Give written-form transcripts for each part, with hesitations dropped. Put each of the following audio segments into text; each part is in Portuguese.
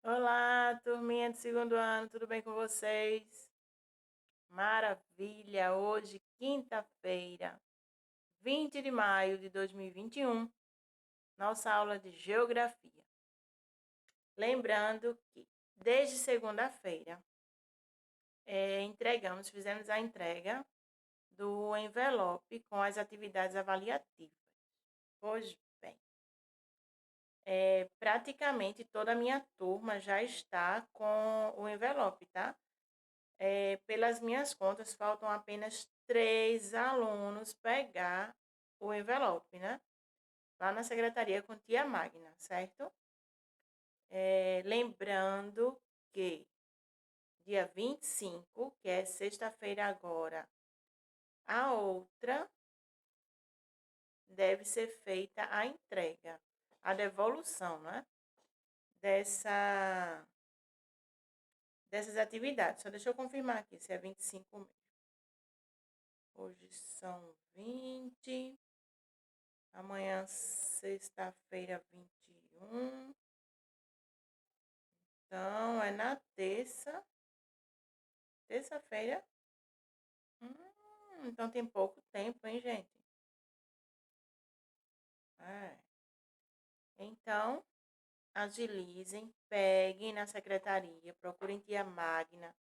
Olá, turminha do segundo ano, tudo bem com vocês? Maravilha! Hoje, quinta-feira, 20 de maio de 2021, nossa aula de Geografia. Lembrando que, desde segunda-feira, fizemos a entrega do envelope com as atividades avaliativas. Pois bem, praticamente toda a minha turma já está com o envelope, tá? Pelas minhas contas, faltam apenas 3 alunos pegar o envelope, né? Lá na secretaria com tia Magna, certo? Lembrando que dia 25, que é sexta-feira agora, a outra deve ser feita a entrega, a devolução, né? Dessas atividades. Só deixa eu confirmar aqui se é 25 mesmo. Hoje são 20. Amanhã, sexta-feira, 21. Então, é na terça-feira. Então tem pouco tempo, hein, gente? É. Então, agilizem, peguem na secretaria, procurem tia Magna.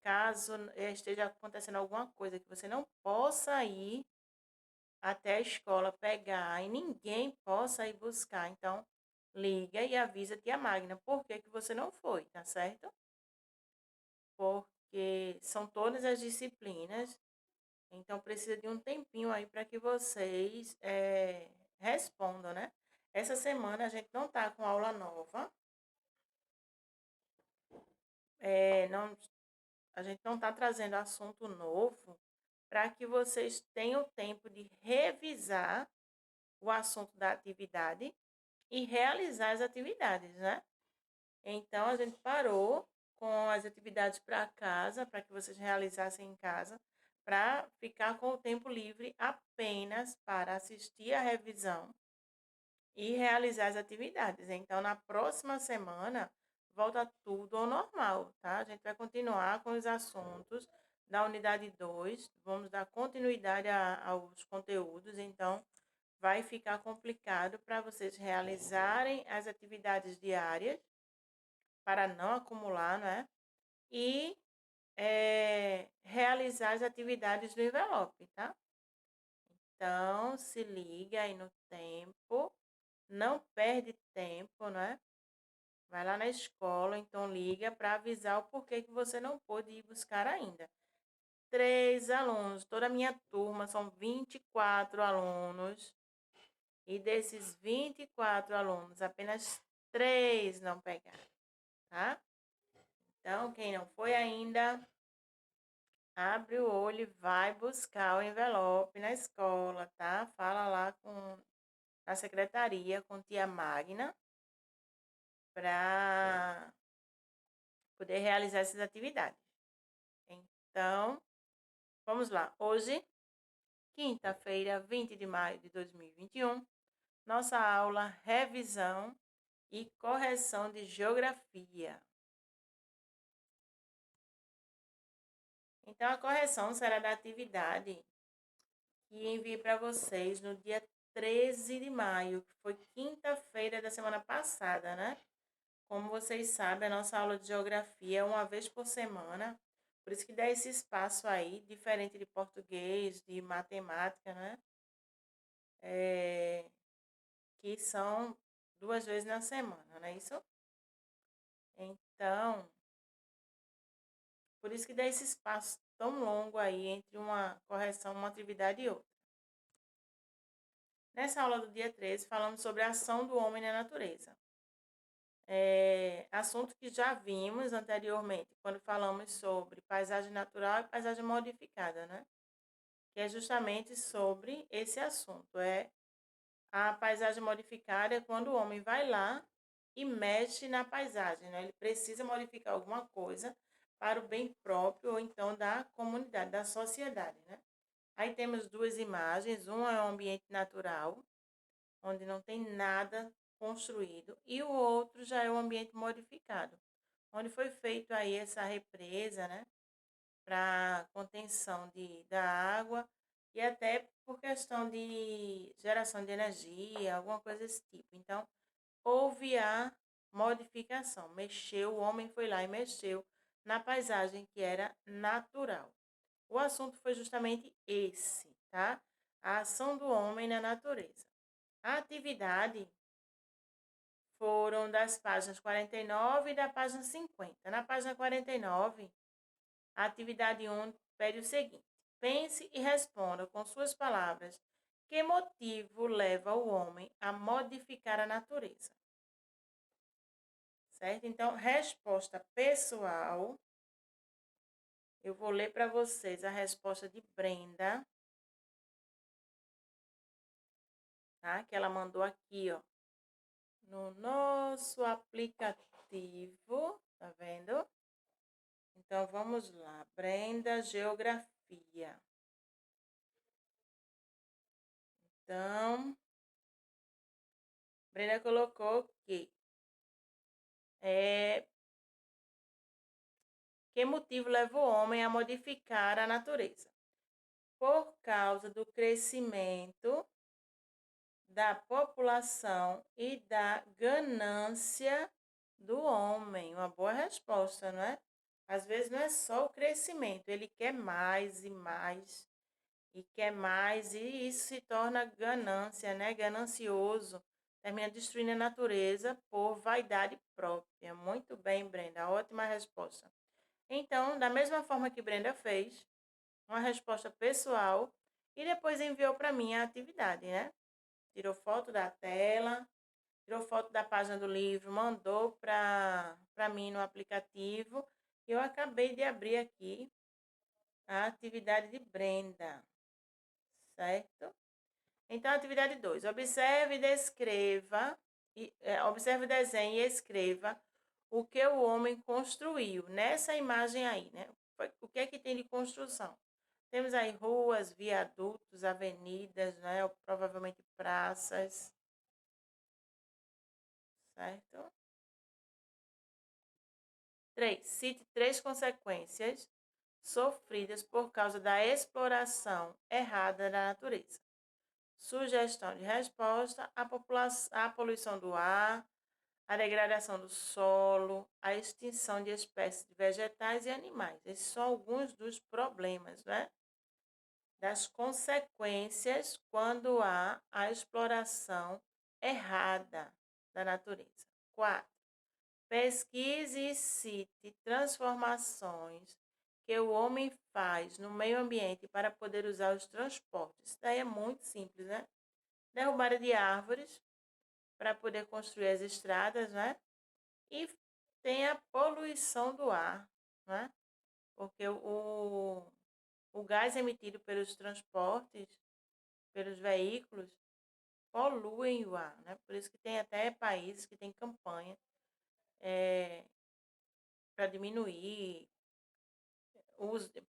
Caso esteja acontecendo alguma coisa que você não possa ir até a escola pegar e ninguém possa ir buscar, então liga e avisa a tia Magna por que que você não foi, tá certo? Porque são todas as disciplinas, então precisa de um tempinho aí para que vocês respondam, né? Essa semana a gente não tá com aula nova, não, a gente não tá trazendo assunto novo para que vocês tenham tempo de revisar o assunto da atividade e realizar as atividades, né? Então a gente parou com as atividades para casa, para que vocês realizassem em casa, para ficar com o tempo livre apenas para assistir a revisão e realizar as atividades. Então, na próxima semana, volta tudo ao normal, tá? A gente vai continuar com os assuntos da unidade 2, vamos dar continuidade aos conteúdos, então vai ficar complicado para vocês realizarem as atividades diárias, para não acumular, né? E realizar as atividades do envelope, tá? Então, se liga aí no tempo, não perde tempo, né? Vai lá na escola, então liga para avisar o porquê que você não pôde ir buscar ainda. 3 alunos, toda a minha turma são 24 alunos, e desses 24 alunos, apenas 3 não pegaram, tá? Então, quem não foi ainda, abre o olho e vai buscar o envelope na escola, tá? Fala lá com a secretaria, com tia Magna, para poder realizar essas atividades. Então, vamos lá. Hoje, quinta-feira, 20 de maio de 2021, nossa aula revisão e correção de geografia. Então, a correção será da atividade que enviei para vocês no dia 13 de maio, que foi quinta-feira da semana passada, né? Como vocês sabem, a nossa aula de geografia é uma vez por semana, por isso que dá esse espaço aí, diferente de português, de matemática, né? Que são 2 vezes na semana, não é isso? Então, por isso que dá esse espaço tão longo aí entre uma correção, uma atividade e outra. Nessa aula do dia 13, falamos sobre a ação do homem na natureza. Assunto que já vimos anteriormente, quando falamos sobre paisagem natural e paisagem modificada, né? Que é justamente sobre esse assunto. A paisagem modificada é quando o homem vai lá e mexe na paisagem, né? Ele precisa modificar alguma coisa para o bem próprio ou então da comunidade, da sociedade, né? Aí temos duas imagens, uma é um ambiente natural, onde não tem nada construído e o outro já é um ambiente modificado, onde foi feito aí essa represa, né, para contenção da água e até por questão de geração de energia, alguma coisa desse tipo. Então, houve a modificação, mexeu, o homem foi lá e mexeu na paisagem que era natural. O assunto foi justamente esse, tá? A ação do homem na natureza. A atividade foram das páginas 49 e da página 50. Na página 49, a atividade 1 pede o seguinte: pense e responda com suas palavras que motivo leva o homem a modificar a natureza. Certo? Então, resposta pessoal. Eu vou ler para vocês a resposta de Brenda, tá? Que ela mandou aqui, ó, no nosso aplicativo, tá vendo? Então, vamos lá. Brenda, geografia. Então, Brenda colocou que motivo leva o homem a modificar a natureza? Por causa do crescimento da população e da ganância do homem. Uma boa resposta, não é? Às vezes não é só o crescimento, ele quer mais e mais e quer mais, e isso se torna ganância, né? Ganancioso, termina destruindo a natureza por vaidade própria. Muito bem, Brenda, ótima resposta. Então, da mesma forma que Brenda fez, uma resposta pessoal e depois enviou para mim a atividade, né? Tirou foto da tela, tirou foto da página do livro, mandou para mim no aplicativo. E eu acabei de abrir aqui a atividade de Brenda, certo? Então, atividade 2. Observe e descreva, observe o desenho e escreva o que o homem construiu nessa imagem aí, né? O que é que tem de construção? Temos aí ruas, viadutos, avenidas, né? Ou provavelmente praças, certo? 3. Cite 3 consequências sofridas por causa da exploração errada da natureza. Sugestão de resposta: a poluição do ar, a degradação do solo, a extinção de espécies de vegetais e animais. Esses são alguns dos problemas, né? Das consequências quando há a exploração errada da natureza. 4. Pesquise e cite transformações que o homem faz no meio ambiente para poder usar os transportes. Isso daí é muito simples, né? Derrubada de árvores para poder construir as estradas, né? E tem a poluição do ar, né? Porque o gás emitido pelos transportes, pelos veículos, poluem o ar, né? Por isso que tem até países que têm campanha para diminuir,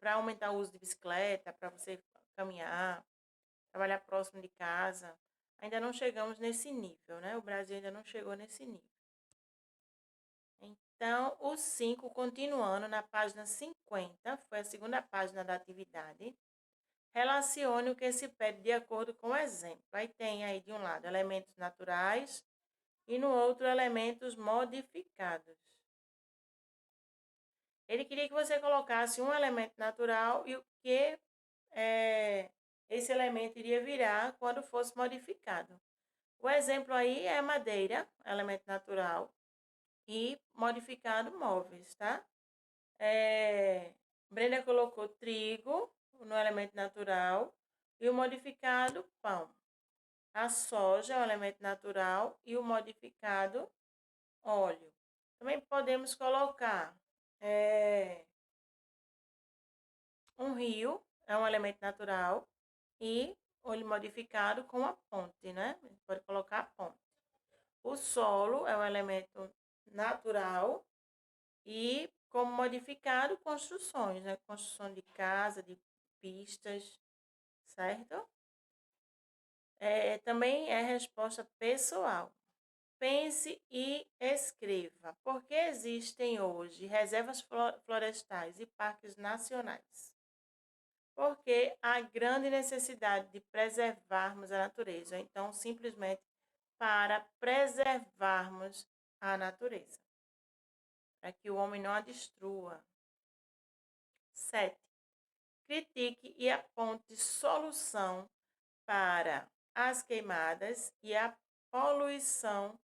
para aumentar o uso de bicicleta, para você caminhar, trabalhar próximo de casa. Ainda não chegamos nesse nível, né? O Brasil ainda não chegou nesse nível. Então, o 5, continuando na página 50, foi a segunda página da atividade. Relacione o que se pede de acordo com o exemplo. Aí tem aí de um lado elementos naturais e no outro elementos modificados. Ele queria que você colocasse um elemento natural e o que esse elemento iria virar quando fosse modificado. O exemplo aí é madeira, elemento natural, e modificado móveis, tá? Brenda colocou trigo no elemento natural e o modificado pão. A soja é o elemento natural e o modificado óleo. Também podemos colocar um rio, é um elemento natural, e óleo modificado com a ponte, né? A gente pode colocar a ponte. O solo é um elemento natural e como modificado construções, né? Construção de casa, de pistas, certo? Também é resposta pessoal. Pense e escreva. Por que existem hoje reservas florestais e parques nacionais? Porque há grande necessidade de preservarmos a natureza. Então, simplesmente para preservarmos a natureza, para que o homem não a destrua. 7. Critique e aponte solução para as queimadas e a poluição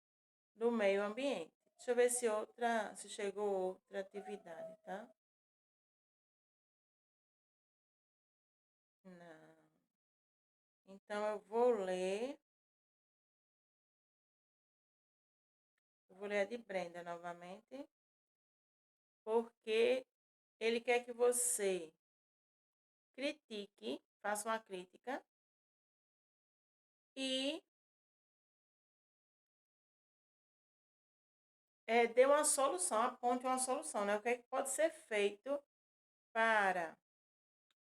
do meio ambiente. Deixa eu ver se chegou outra atividade, tá? Não. Então eu vou ler a de Brenda novamente, porque ele quer que você critique, faça uma crítica e dê uma solução, aponte uma solução, né? O que é que pode ser feito para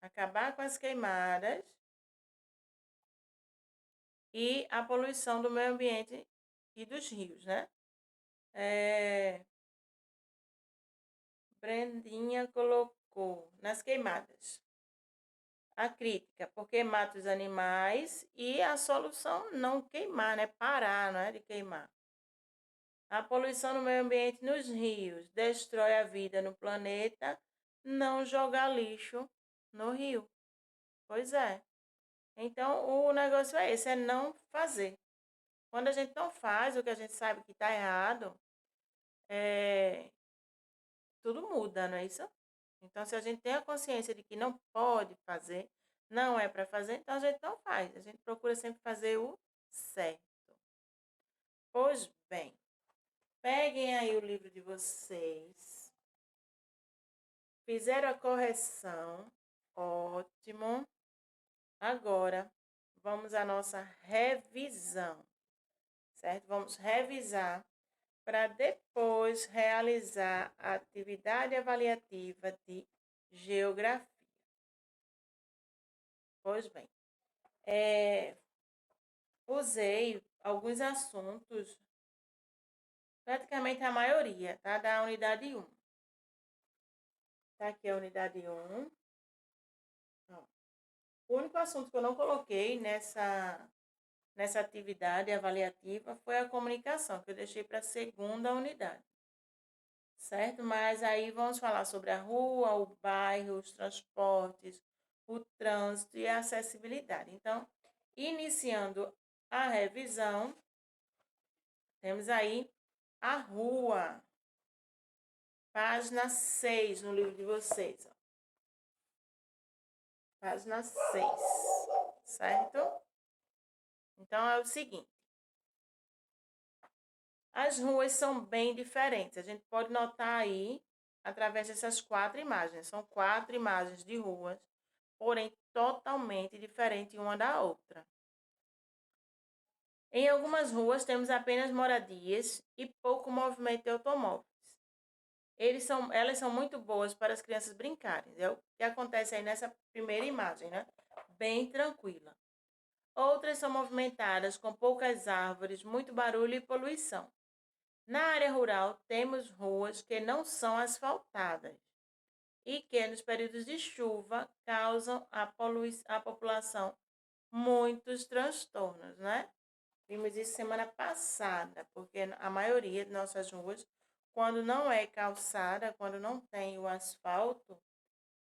acabar com as queimadas e a poluição do meio ambiente e dos rios, né? Brendinha colocou nas queimadas a crítica, porque mata os animais, e a solução não queimar, né? Parar, não é de queimar. A poluição no meio ambiente nos rios destrói a vida no planeta, não jogar lixo no rio. Pois é. Então, o negócio é esse, é não fazer. Quando a gente não faz o que a gente sabe que está errado, tudo muda, não é isso? Então, se a gente tem a consciência de que não pode fazer, não é para fazer, então a gente não faz. A gente procura sempre fazer o certo. Pois bem, peguem aí o livro de vocês. Fizeram a correção. Ótimo. Agora, vamos à nossa revisão, certo? Vamos revisar para depois realizar a atividade avaliativa de geografia. Pois bem, usei alguns assuntos, praticamente a maioria, tá? Da unidade 1. Tá aqui a unidade 1. Ó. O único assunto que eu não coloquei nessa atividade avaliativa foi a comunicação, que eu deixei para a segunda unidade. Certo? Mas aí vamos falar sobre a rua, o bairro, os transportes, o trânsito e a acessibilidade. Então, iniciando a revisão, temos aí a rua, página 6 no livro de vocês. Ó. Página 6, certo? Então, é o seguinte. As ruas são bem diferentes. A gente pode notar aí, através dessas 4 imagens. São 4 imagens de ruas, porém totalmente diferentes uma da outra. Em algumas ruas temos apenas moradias e pouco movimento de automóveis. Elas são muito boas para as crianças brincarem. É o que acontece aí nessa primeira imagem, né? Bem tranquila. Outras são movimentadas com poucas árvores, muito barulho e poluição. Na área rural, temos ruas que não são asfaltadas e que, nos períodos de chuva, causam à população muitos transtornos, né? Vimos isso semana passada, porque a maioria de nossas ruas, quando não é calçada, quando não tem o asfalto,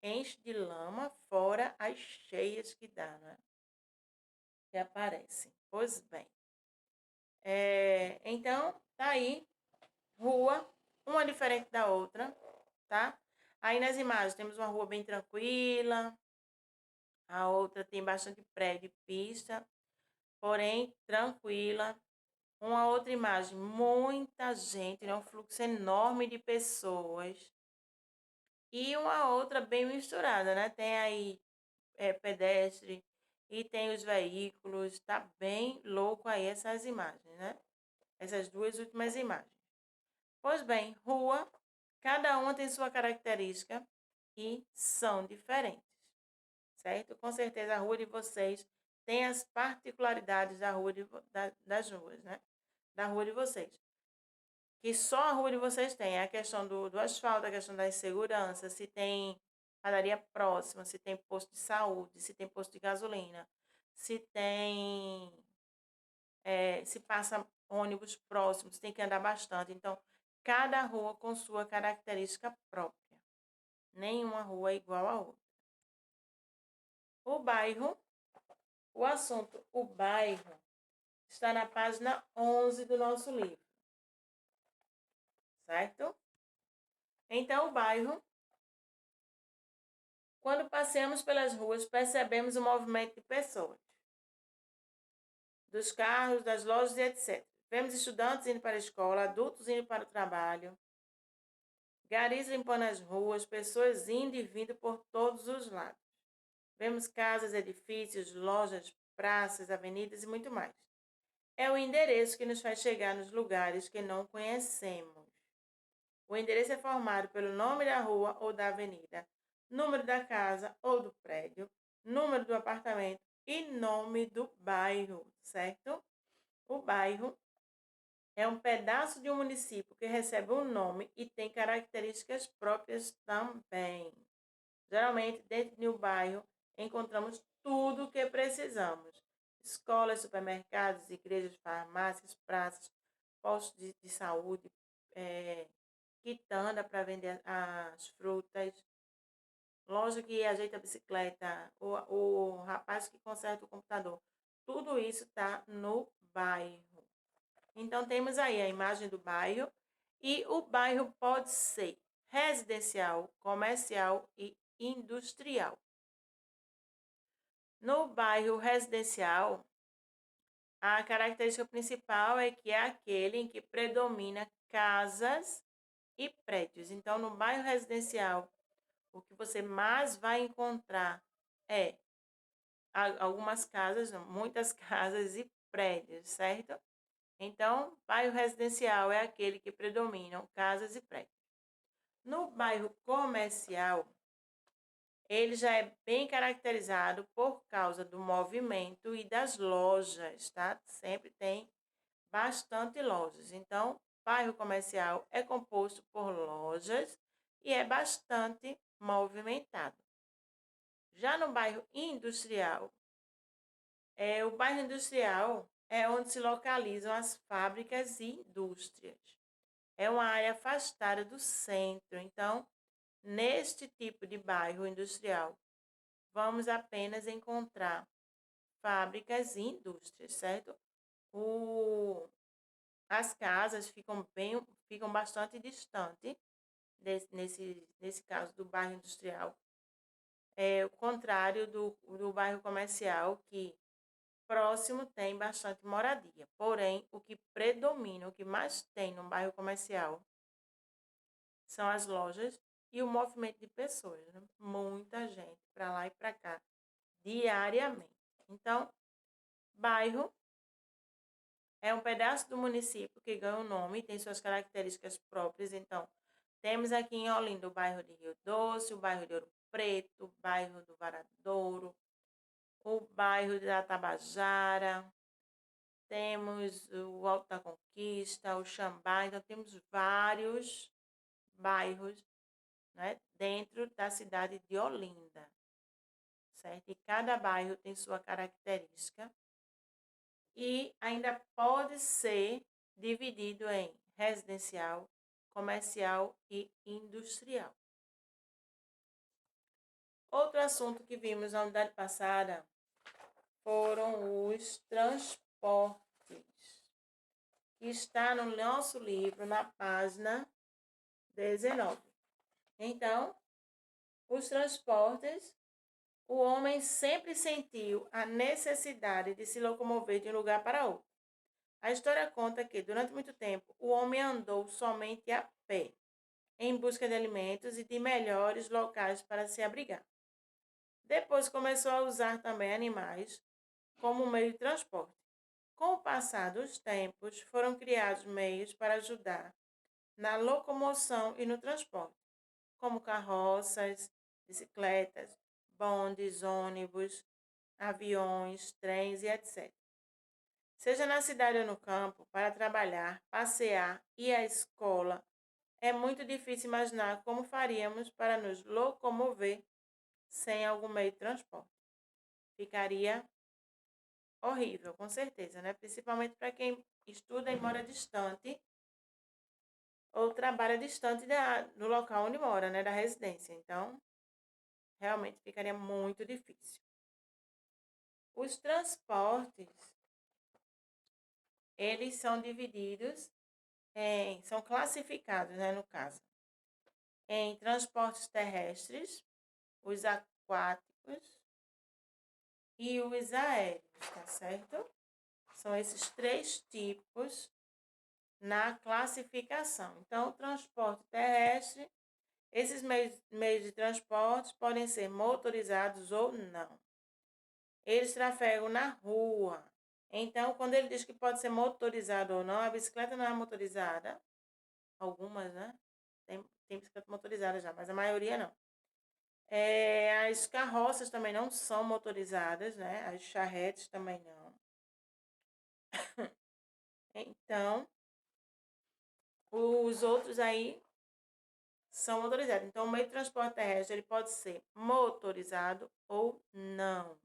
enche de lama, fora as cheias que dá, né? Que aparecem. Pois bem. Então, tá aí, rua, uma diferente da outra, tá? Aí nas imagens temos uma rua bem tranquila, a outra tem bastante prédio e pista, porém tranquila. Uma outra imagem, muita gente, né? Um fluxo enorme de pessoas. E uma outra bem misturada, né? Tem aí pedestre e tem os veículos. Tá bem louco aí essas imagens, né? Essas duas últimas imagens. Pois bem, rua, cada uma tem sua característica e são diferentes, certo? Com certeza a rua de vocês tem as particularidades das ruas, né? da rua de vocês. Que só a rua de vocês tem. É a questão do asfalto, a questão da insegurança, se tem padaria próxima, se tem posto de saúde, se tem posto de gasolina, se tem, se passa ônibus próximo, se tem que andar bastante. Então, cada rua com sua característica própria. Nenhuma rua é igual a outra. O bairro, o assunto, o bairro, está na página 11 do nosso livro, certo? Então, o bairro, quando passeamos pelas ruas, percebemos o movimento de pessoas, dos carros, das lojas e etc. Vemos estudantes indo para a escola, adultos indo para o trabalho, garis limpando as ruas, pessoas indo e vindo por todos os lados. Vemos casas, edifícios, lojas, praças, avenidas e muito mais. É o endereço que nos faz chegar nos lugares que não conhecemos. O endereço é formado pelo nome da rua ou da avenida, número da casa ou do prédio, número do apartamento e nome do bairro, certo? O bairro é um pedaço de um município que recebe um nome e tem características próprias também. Geralmente, dentro de um bairro, encontramos tudo o que precisamos: escolas, supermercados, igrejas, farmácias, praças, postos de saúde, quitanda para vender as frutas, loja que ajeita a bicicleta, o rapaz que conserta o computador. Tudo isso está no bairro. Então, temos aí a imagem do bairro, e o bairro pode ser residencial, comercial e industrial. No bairro residencial, a característica principal é que é aquele em que predomina casas e prédios. Então, no bairro residencial, o que você mais vai encontrar é algumas casas, muitas casas e prédios, certo? Então, bairro residencial é aquele que predominam casas e prédios. No bairro comercial, ele já é bem caracterizado por causa do movimento e das lojas, tá? Sempre tem bastante lojas. Então, bairro comercial é composto por lojas e é bastante movimentado. Já no bairro industrial, o bairro industrial é onde se localizam as fábricas e indústrias. É uma área afastada do centro. Então, neste tipo de bairro industrial, vamos apenas encontrar fábricas e indústrias, certo? As casas ficam bastante distantes, nesse caso do bairro industrial. É o contrário do bairro comercial, que próximo tem bastante moradia. Porém, o que predomina, o que mais tem no bairro comercial são as lojas e o movimento de pessoas, né? Muita gente para lá e para cá, diariamente. Então, bairro é um pedaço do município que ganha um nome e tem suas características próprias. Então, temos aqui em Olinda o bairro de Rio Doce, o bairro de Ouro Preto, o bairro do Varadouro, o bairro da Tabajara, temos o Alto da Conquista, o Xambá. Então, temos vários bairros, né, dentro da cidade de Olinda, certo? E cada bairro tem sua característica e ainda pode ser dividido em residencial, comercial e industrial. Outro assunto que vimos na unidade passada foram os transportes, que está no nosso livro, na página 19. Então, os transportes, o homem sempre sentiu a necessidade de se locomover de um lugar para outro. A história conta que, durante muito tempo, o homem andou somente a pé, em busca de alimentos e de melhores locais para se abrigar. Depois começou a usar também animais como meio de transporte. Com o passar dos tempos, foram criados meios para ajudar na locomoção e no transporte, como carroças, bicicletas, bondes, ônibus, aviões, trens e etc. Seja na cidade ou no campo, para trabalhar, passear, ir à escola, é muito difícil imaginar como faríamos para nos locomover sem algum meio de transporte. Ficaria horrível, com certeza, né? Principalmente para quem estuda e mora distante ou trabalha distante do local onde mora, né? Da residência. Então, realmente ficaria muito difícil. Os transportes, eles são divididos são classificados, né, no caso, em transportes terrestres, os aquáticos e os aéreos, tá certo? São esses três tipos na classificação. Então, o transporte terrestre, esses meios de transporte podem ser motorizados ou não. Eles trafegam na rua. Então, quando ele diz que pode ser motorizado ou não, a bicicleta não é motorizada. Algumas, né? Tem bicicleta motorizada já, mas a maioria não. As carroças também não são motorizadas, né? As charretes também não. Então, os outros aí são motorizados. Então, o meio de transporte terrestre ele pode ser motorizado ou não,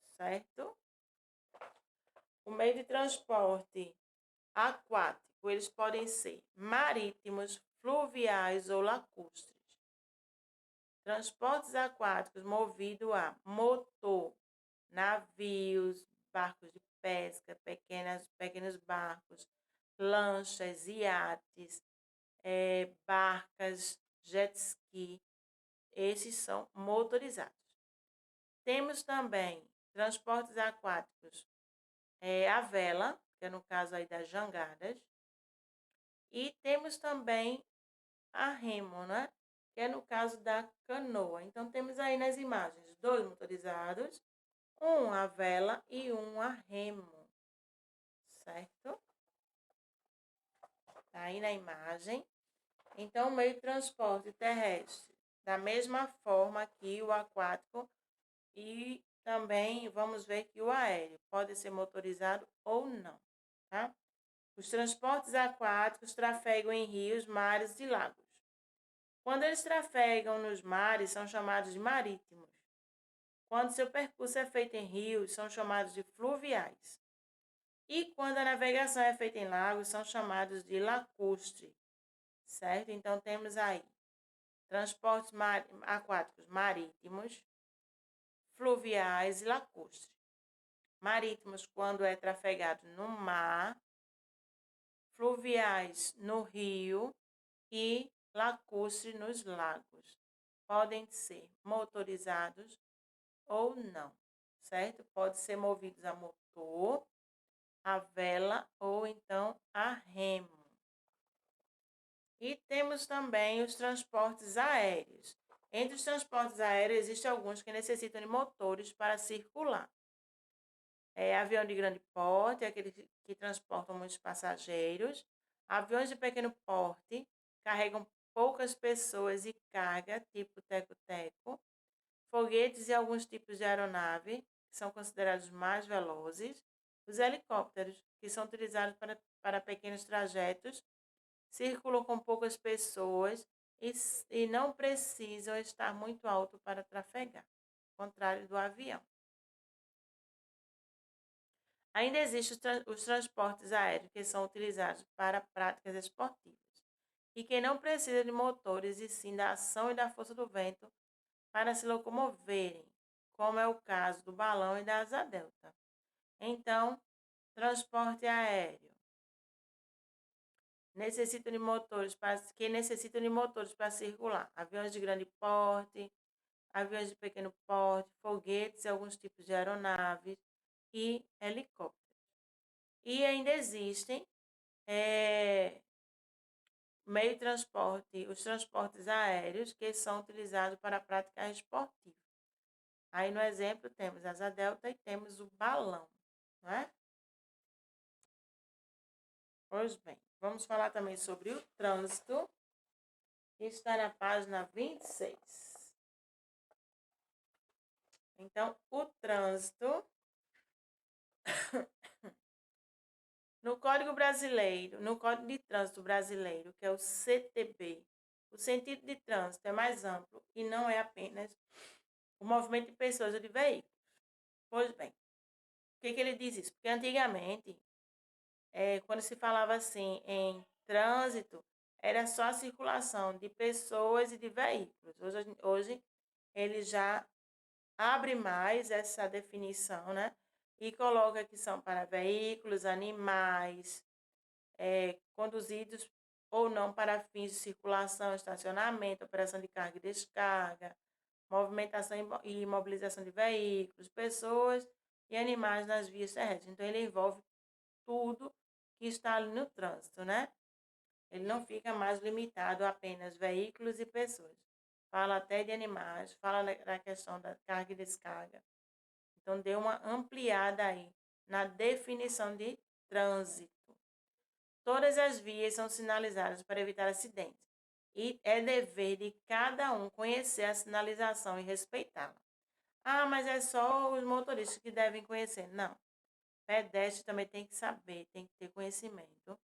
certo? O meio de transporte aquático, eles podem ser marítimos, fluviais ou lacustres. Transportes aquáticos movido a motor, navios, barcos de pesca, pequenos barcos, lanchas, iates, barcas, jet ski, esses são motorizados. Temos também transportes aquáticos a vela, que é no caso aí das jangadas, e temos também a remo, né? Que é no caso da canoa. Então, temos aí nas imagens dois motorizados, um a vela e um a remo, certo? Tá aí na imagem. Então, o meio de transporte terrestre, da mesma forma que o aquático, e também vamos ver que o aéreo pode ser motorizado ou não, tá? Os transportes aquáticos trafegam em rios, mares e lagos. Quando eles trafegam nos mares, são chamados de marítimos. Quando seu percurso é feito em rios, são chamados de fluviais. E quando a navegação é feita em lagos, são chamados de lacustre, certo? Então, temos aí transportes aquáticos marítimos, fluviais e lacustres. Marítimos, quando é trafegado no mar, fluviais no rio e lacustre nos lagos. Podem ser motorizados ou não, certo? Pode ser movidos a motor, a vela ou então a remo. E temos também os transportes aéreos. Entre os transportes aéreos, existem alguns que necessitam de motores para circular. Avião de grande porte, aqueles que transportam muitos passageiros. Aviões de pequeno porte, carregam poucas pessoas e carga, tipo teco-teco. Foguetes e alguns tipos de aeronave, que são considerados mais velozes. Os helicópteros, que são utilizados para pequenos trajetos, circulam com poucas pessoas e não precisam estar muito alto para trafegar, ao contrário do avião. Ainda existem os transportes aéreos, que são utilizados para práticas esportivas, e que não precisa de motores e sim da ação e da força do vento para se locomoverem, como é o caso do balão e da asa delta. Então, transporte aéreo necessitam de motores para circular. Aviões de grande porte, aviões de pequeno porte, foguetes e alguns tipos de aeronaves e helicópteros. E ainda existem meio de transporte, os transportes aéreos que são utilizados para a prática esportiva. Aí no exemplo temos a asa delta e temos o balão, não é? Pois bem, vamos falar também sobre o trânsito, que está na página 26. Então, o trânsito No Código Brasileiro, no Código de Trânsito Brasileiro, que é o CTB, o sentido de trânsito é mais amplo e não é apenas o movimento de pessoas ou de veículos. Pois bem, por que ele diz isso? Porque antigamente, quando se falava assim em trânsito, era só a circulação de pessoas e de veículos. Hoje ele já abre mais essa definição, né? E coloca que são para veículos, animais, conduzidos ou não para fins de circulação, estacionamento, operação de carga e descarga, movimentação e imobilização de veículos, pessoas e animais nas vias terrestres. Então, ele envolve tudo que está ali no trânsito, né? Ele não fica mais limitado a apenas veículos e pessoas. Fala até de animais, fala da questão da carga e descarga. Então, deu uma ampliada aí na definição de trânsito. Todas as vias são sinalizadas para evitar acidentes e é dever de cada um conhecer a sinalização e respeitá-la. Ah, mas é só os motoristas que devem conhecer. Não. Pedestre também tem que saber, tem que ter conhecimento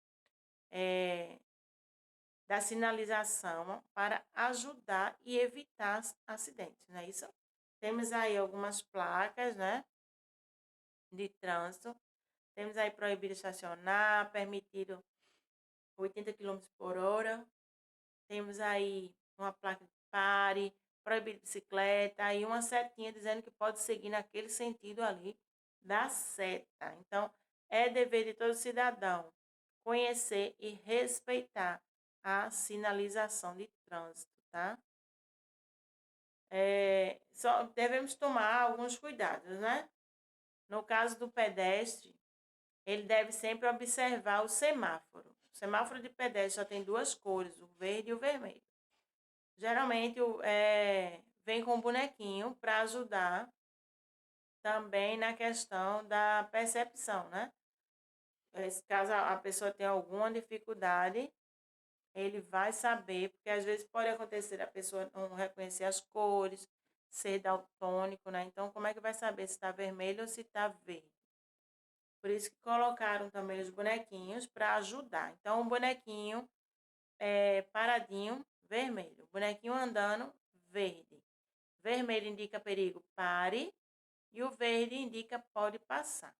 da sinalização para ajudar e evitar acidentes, não é isso? Temos aí algumas placas, né, de trânsito. Temos aí proibido estacionar, permitido 80 quilômetros por hora. Temos aí uma placa de pare, proibido bicicleta e uma setinha dizendo que pode seguir naquele sentido ali da seta. Então, é dever de todo cidadão conhecer e respeitar a sinalização de trânsito, tá? Só devemos tomar alguns cuidados, né? No caso do pedestre, ele deve sempre observar o semáforo. O semáforo de pedestre só tem duas cores, o verde e o vermelho. Geralmente vem com um bonequinho para ajudar também na questão da percepção, né? Caso a pessoa tenha alguma dificuldade, ele vai saber, porque às vezes pode acontecer a pessoa não reconhecer as cores, ser daltônico, né? Então, como é que vai saber se está vermelho ou se está verde? Por isso que colocaram também os bonequinhos para ajudar. Então, o bonequinho paradinho, vermelho. Bonequinho andando, verde. Vermelho indica perigo, pare. E o verde indica pode passar.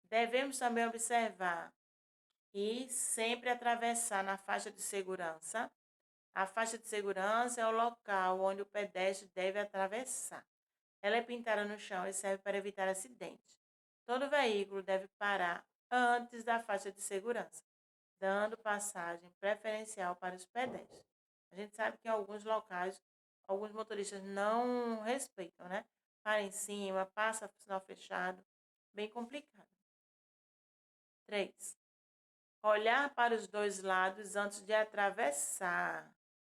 Devemos também observar e sempre atravessar na faixa de segurança. A faixa de segurança é o local onde o pedestre deve atravessar. Ela é pintada no chão e serve para evitar acidentes. Todo veículo deve parar antes da faixa de segurança, dando passagem preferencial para os pedestres. A gente sabe que em alguns locais, alguns motoristas não respeitam, né? Para em cima, passa sinal fechado, bem complicado. 3. Olhar para os dois lados antes de atravessar.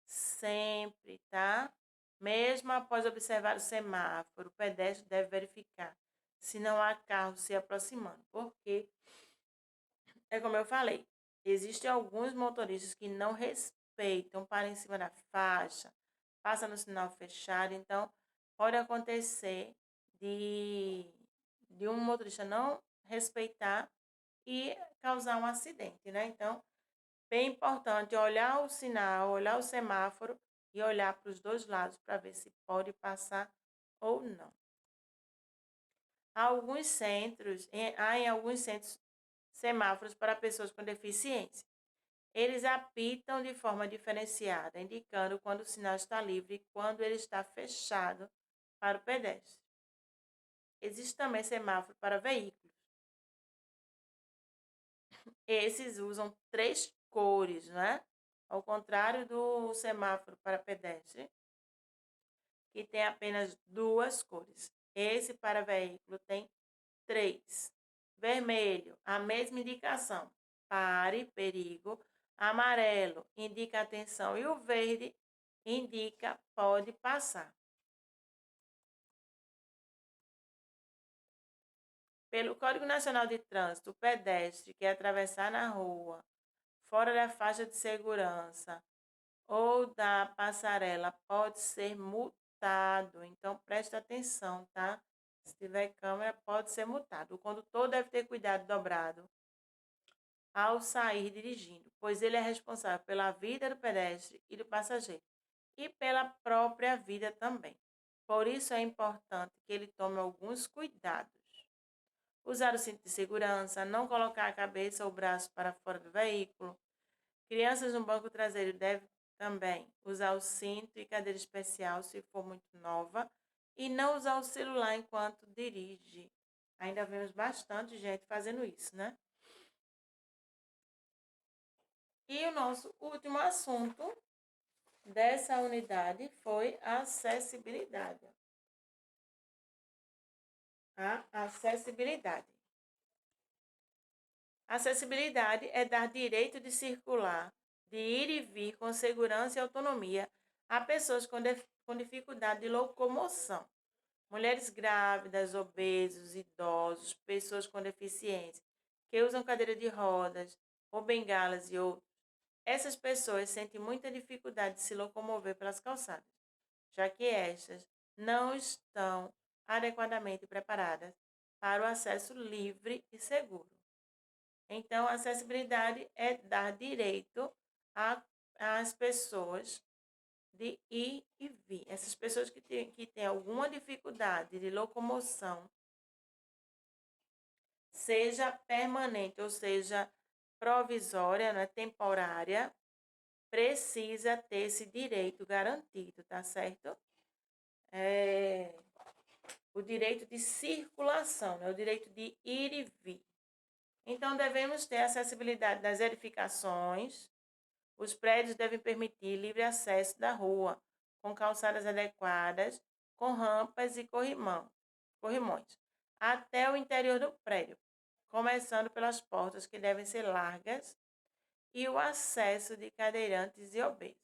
Sempre, tá? Mesmo após observar o semáforo, o pedestre deve verificar se não há carro se aproximando, porque é como eu falei, existem alguns motoristas que não respeitam, param em cima da faixa, passa no sinal fechado, então pode acontecer de um motorista não respeitar e causar um acidente, né? Então, bem importante olhar o sinal, olhar o semáforo e olhar para os dois lados para ver se pode passar ou não. Há em alguns centros semáforos para pessoas com deficiência. Eles apitam de forma diferenciada, indicando quando o sinal está livre e quando ele está fechado para o pedestre. Existe também semáforo para veículos. Esses usam três cores, né? Ao contrário do semáforo para pedestre, que tem apenas duas cores. Esse para veículo tem três. Vermelho, a mesma indicação. Pare, perigo. Amarelo indica atenção e o verde indica pode passar. Pelo Código Nacional de Trânsito, o pedestre que atravessar na rua fora da faixa de segurança ou da passarela pode ser multado. Então preste atenção, tá? Se tiver câmera, pode ser multado. O condutor deve ter cuidado dobrado ao sair dirigindo, pois ele é responsável pela vida do pedestre e do passageiro e pela própria vida também. Por isso é importante que ele tome alguns cuidados. Usar o cinto de segurança, não colocar a cabeça ou o braço para fora do veículo. Crianças no banco traseiro devem também usar o cinto e cadeira especial se for muito nova e não usar o celular enquanto dirige. Ainda vemos bastante gente fazendo isso, né? E o nosso último assunto dessa unidade foi a acessibilidade. A acessibilidade. Acessibilidade é dar direito de circular, de ir e vir com segurança e autonomia a pessoas com dificuldade de locomoção. Mulheres grávidas, obesos, idosos, pessoas com deficiência, que usam cadeira de rodas ou bengalas e outros. Essas pessoas sentem muita dificuldade de se locomover pelas calçadas, já que estas não estão adequadamente preparadas para o acesso livre e seguro. Então, a acessibilidade é dar direito às pessoas de ir e vir. Essas pessoas que têm alguma dificuldade de locomoção, seja permanente ou seja provisória, né, temporária, precisa ter esse direito garantido, tá certo? O direito de circulação, né, o direito de ir e vir. Então, devemos ter acessibilidade das edificações. Os prédios devem permitir livre acesso da rua, com calçadas adequadas, com rampas e corrimões, até o interior do prédio, começando pelas portas que devem ser largas e o acesso de cadeirantes e obesos.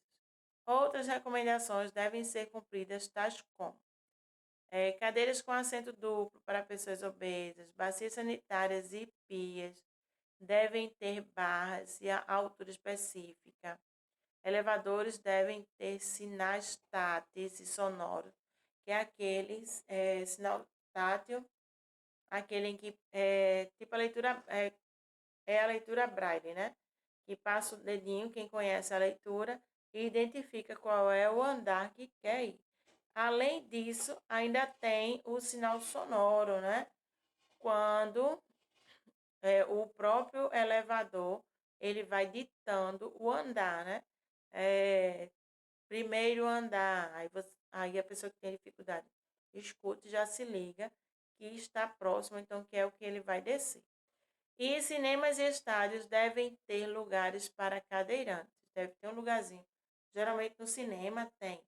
Outras recomendações devem ser cumpridas, tais como cadeiras com assento duplo para pessoas obesas, bacias sanitárias e pias devem ter barras e a altura específica. Elevadores devem ter sinais táteis e sonoros, que é sinal tátil, aquele em que tipo a leitura é a leitura braille, né? Que passa o dedinho, quem conhece a leitura, e identifica qual é o andar que quer ir. Além disso, ainda tem o sinal sonoro, né? Quando o próprio elevador ele vai ditando o andar, né? Primeiro andar, aí a pessoa que tem dificuldade escuta e já se liga que está próximo, então que é o que ele vai descer. E cinemas e estádios devem ter lugares para cadeirantes, deve ter um lugarzinho. Geralmente no cinema tem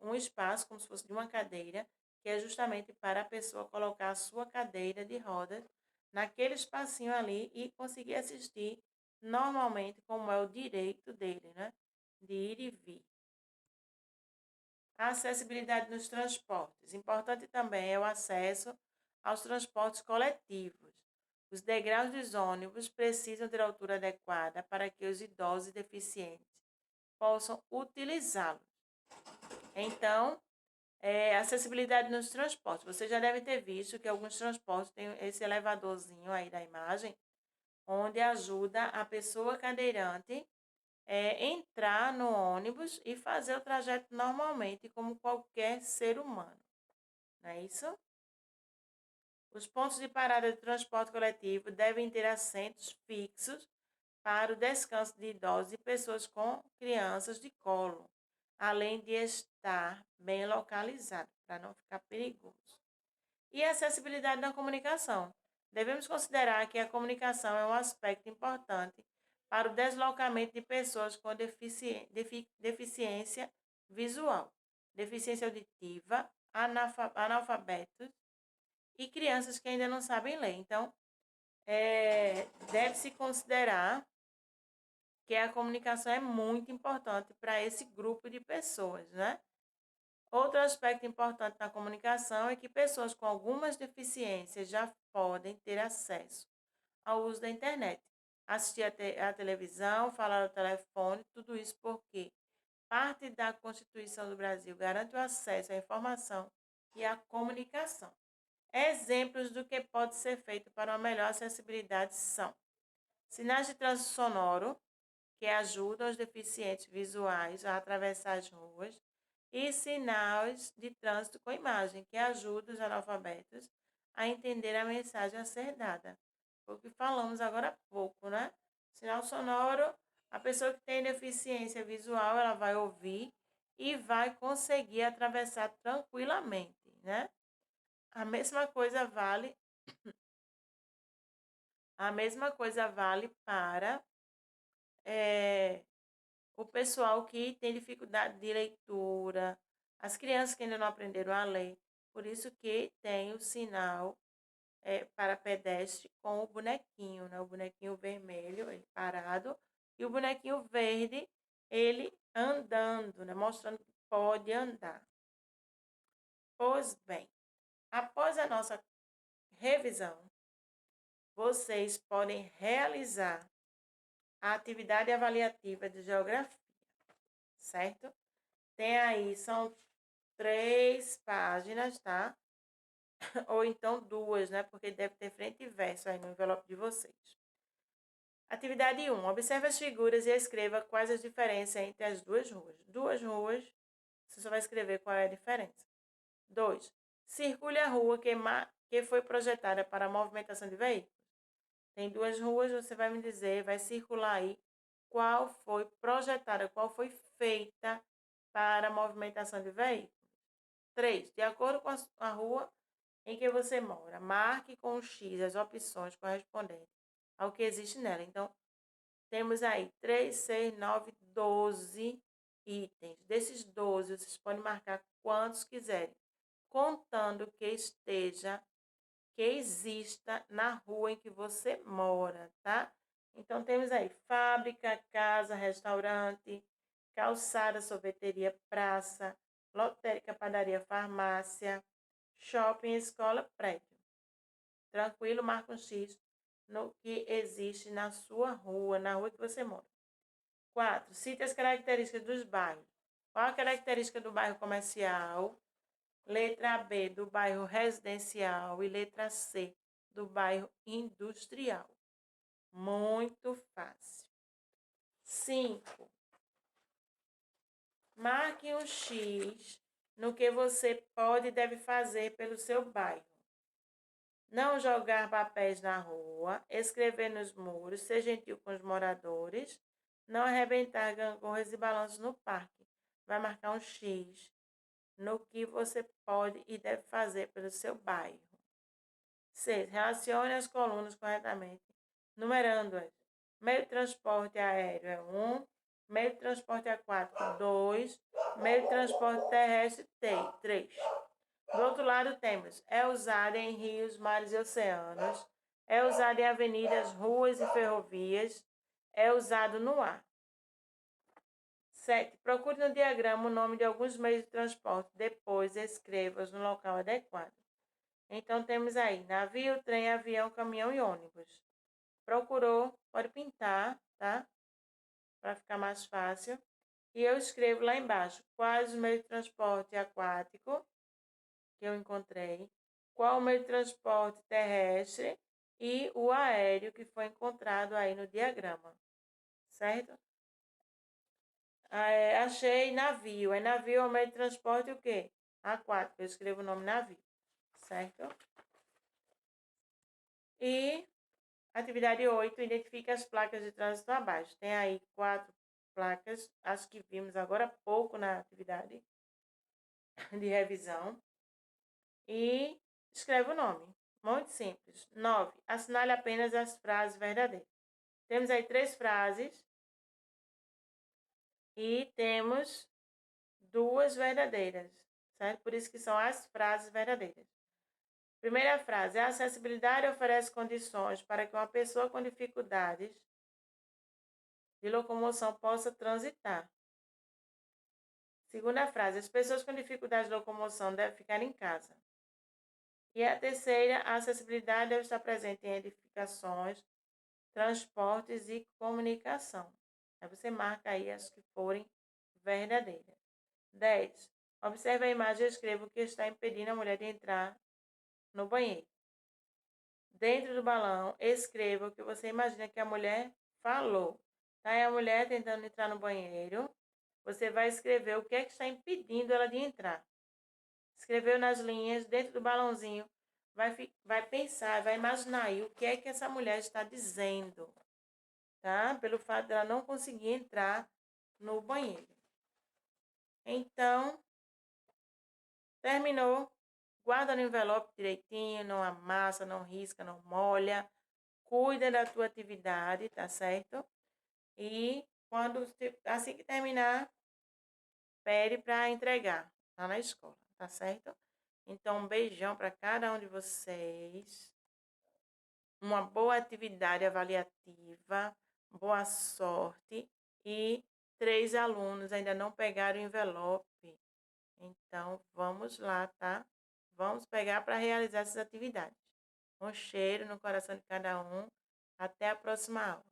um espaço como se fosse de uma cadeira, que é justamente para a pessoa colocar a sua cadeira de rodas naquele espacinho ali e conseguir assistir normalmente, como é o direito dele, né? De ir e vir. A acessibilidade nos transportes. Importante também é o acesso aos transportes coletivos. Os degraus dos ônibus precisam ter altura adequada para que os idosos e deficientes possam utilizá-los. Então, acessibilidade nos transportes. Você já deve ter visto que alguns transportes têm esse elevadorzinho aí da imagem, onde ajuda a pessoa cadeirante entrar no ônibus e fazer o trajeto normalmente, como qualquer ser humano. Não é isso? Os pontos de parada de transporte coletivo devem ter assentos fixos para o descanso de idosos e pessoas com crianças de colo, além de estar bem localizado, para não ficar perigoso. E a acessibilidade na comunicação. Devemos considerar que a comunicação é um aspecto importante para o deslocamento de pessoas com deficiência visual, deficiência auditiva, analfabetos e crianças que ainda não sabem ler. Então, deve-se considerar que a comunicação é muito importante para esse grupo de pessoas, né? Outro aspecto importante na comunicação é que pessoas com algumas deficiências já podem ter acesso ao uso da internet, assistir a televisão, falar ao telefone, tudo isso porque parte da Constituição do Brasil garante o acesso à informação e à comunicação. Exemplos do que pode ser feito para uma melhor acessibilidade são Sinais de trânsito sonoro, que ajudam os deficientes visuais a atravessar as ruas, e sinais de trânsito com imagem, que ajudam os analfabetos a entender a mensagem a ser dada. Foi o que falamos agora há pouco, né? Sinal sonoro, a pessoa que tem deficiência visual, ela vai ouvir e vai conseguir atravessar tranquilamente, né? A mesma coisa vale, a mesma coisa vale para o pessoal que tem dificuldade de leitura, as crianças que ainda não aprenderam a ler. Por isso que tem o sinal para pedestre com o bonequinho, né? O bonequinho vermelho, ele parado, e o bonequinho verde, ele andando, né? Mostrando que pode andar. Pois bem, após a nossa revisão, vocês podem realizar a atividade avaliativa de geografia, certo? Tem aí, são 3 páginas, tá? Ou então 2, né? Porque deve ter frente e verso aí no envelope de vocês. Atividade 1. Observe as figuras e escreva quais as diferenças entre as duas ruas. Duas ruas, você só vai escrever qual é a diferença. 2. Circule a rua que foi projetada para a movimentação de veículos. Tem 2 ruas, você vai me dizer, vai circular aí qual foi projetada, qual foi feita para a movimentação de veículos. 3. De acordo com a rua em que você mora, marque com o X as opções correspondentes ao que existe nela. Então, temos aí 3, 6, 9, 12 itens. Desses 12, vocês podem marcar quantos quiserem, contando que exista na rua em que você mora, tá? Então, temos aí fábrica, casa, restaurante, calçada, sorveteria, praça, lotérica, padaria, farmácia, shopping, escola, prédio. Tranquilo, marca um X no que existe na sua rua, na rua que você mora. 4. Cite as características dos bairros. Qual a característica do bairro comercial? Letra B, do bairro residencial. E letra C, do bairro industrial. Muito fácil. 5. Marque um X no que você pode e deve fazer pelo seu bairro. Não jogar papéis na rua, escrever nos muros, ser gentil com os moradores, não arrebentar gangorras e balanços no parque. Vai marcar um X no que você pode e deve fazer pelo seu bairro. 6. Relacione as colunas corretamente, numerando-as. Meio de transporte aéreo é 1, meio de transporte aquático 2, meio de transporte terrestre 3. Do outro lado temos, é usado em rios, mares e oceanos, é usado em avenidas, ruas e ferrovias, é usado no ar. 7. Procure no diagrama o nome de alguns meios de transporte, depois escreva-os no local adequado. Então, temos aí navio, trem, avião, caminhão e ônibus. Procurou, pode pintar, tá? Para ficar mais fácil. E eu escrevo lá embaixo quais os meios de transporte aquático que eu encontrei, qual o meio de transporte terrestre e o aéreo que foi encontrado aí no diagrama, certo? Achei navio. Navio é o meio de transporte o quê? Aquático. Eu escrevo o nome navio, certo? E atividade 8, identifica as placas de trânsito abaixo. Tem aí 4 placas, as que vimos agora há pouco na atividade de revisão. E escreve o nome. Muito simples. 9. Assinale apenas as frases verdadeiras. Temos aí 3 frases e temos 2 verdadeiras, certo? Por isso que são as frases verdadeiras. Primeira frase: a acessibilidade oferece condições para que uma pessoa com dificuldades de locomoção possa transitar. Segunda frase: as pessoas com dificuldade de locomoção devem ficar em casa. E a terceira: a acessibilidade deve estar presente em edificações, transportes e comunicação. Aí você marca aí as que forem verdadeiras. 10. Observe a imagem e escreva o que está impedindo a mulher de entrar no banheiro. Dentro do balão, escreva o que você imagina que a mulher falou. Tá aí a mulher tentando entrar no banheiro. Você vai escrever o que é que está impedindo ela de entrar. Escreveu nas linhas, dentro do balãozinho. Vai pensar, vai imaginar aí o que é que essa mulher está dizendo, tá? Pelo fato dela não conseguir entrar no banheiro. Então, terminou. Guarda no envelope direitinho, não amassa, não risca, não molha. Cuida da tua atividade, tá certo? E assim que terminar, pede para entregar lá na escola, tá certo? Então, um beijão para cada um de vocês. Uma boa atividade avaliativa, boa sorte. E 3 alunos ainda não pegaram o envelope. Então, vamos lá, tá? Vamos pegar para realizar essas atividades. Um cheiro no coração de cada um. Até a próxima aula.